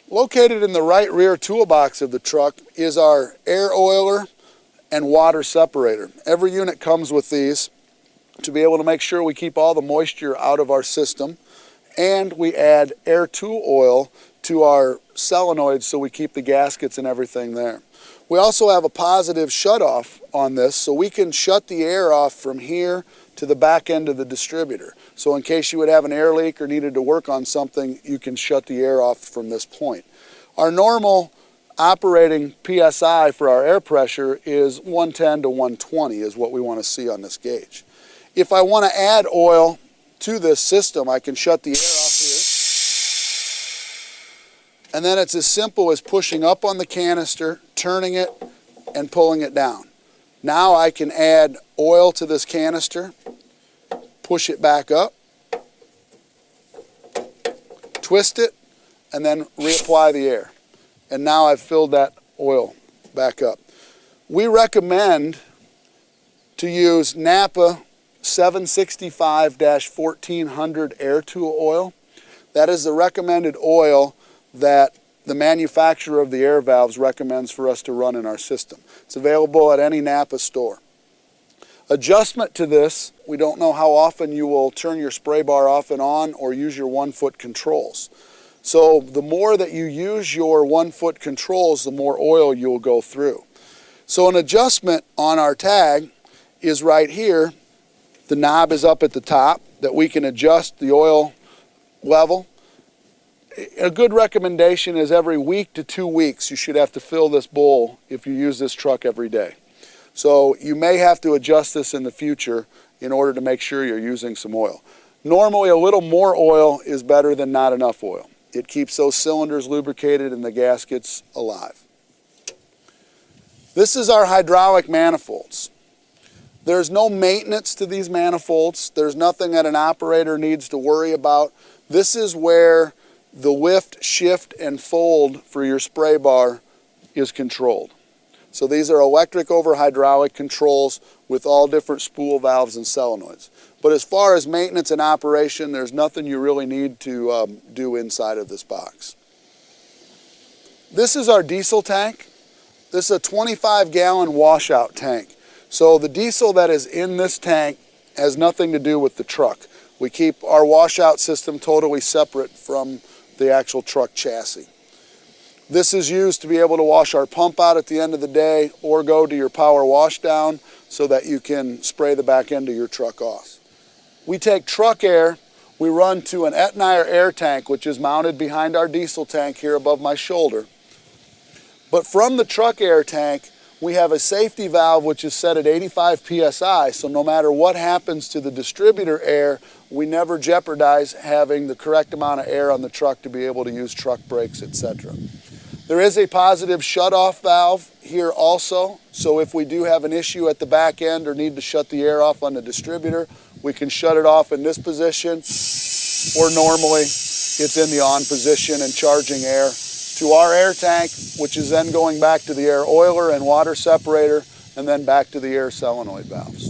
Located in the right rear toolbox of the truck is our air oiler and water separator. Every unit comes with these to be able to make sure we keep all the moisture out of our system, and we add air tool oil to our solenoids so we keep the gaskets and everything there. We also have a positive shut-off on this, so we can shut the air off from here to the back end of the distributor. So in case you would have an air leak or needed to work on something, you can shut the air off from this point. Our normal operating PSI for our air pressure is 110 to 120 is what we want to see on this gauge. If I want to add oil to this system, I can shut the air off here. And then it's as simple as pushing up on the canister, turning it, and pulling it down. Now I can add oil to this canister, push it back up, twist it, and then reapply the air. And now I've filled that oil back up. We recommend to use Napa 765-1400 air tool oil. That is the recommended oil that the manufacturer of the air valves recommends for us to run in our system. It's available at any Napa store. Adjustment to this, we don't know how often you will turn your spray bar off and on or use your 1-foot controls. So the more that you use your 1-foot controls, the more oil you'll go through. So an adjustment on our tag is right here. The knob is up at the top that we can adjust the oil level. A good recommendation is every week to 2 weeks you should have to fill this bowl if you use this truck every day. So you may have to adjust this in the future in order to make sure you're using some oil. Normally a little more oil is better than not enough oil. It keeps those cylinders lubricated and the gaskets alive. This is our hydraulic manifolds. There's no maintenance to these manifolds. There's nothing that an operator needs to worry about. This is where the lift, shift, and fold for your spray bar is controlled. So these are electric over hydraulic controls with all different spool valves and solenoids. But as far as maintenance and operation, there's nothing you really need to do inside of this box. This is our diesel tank. This is a 25-gallon washout tank. So the diesel that is in this tank has nothing to do with the truck. We keep our washout system totally separate from the actual truck chassis. This is used to be able to wash our pump out at the end of the day or go to your power wash down so that you can spray the back end of your truck off. We take truck air, we run to an Etnire air tank, which is mounted behind our diesel tank here above my shoulder. But from the truck air tank, we have a safety valve which is set at 85 psi, so no matter what happens to the distributor air, we never jeopardize having the correct amount of air on the truck to be able to use truck brakes, etc. There is a positive shut-off valve here also, so if we do have an issue at the back end or need to shut the air off on the distributor, we can shut it off in this position, or normally it's in the on position and charging air to our air tank, which is then going back to the air oiler and water separator, and then back to the air solenoid valves.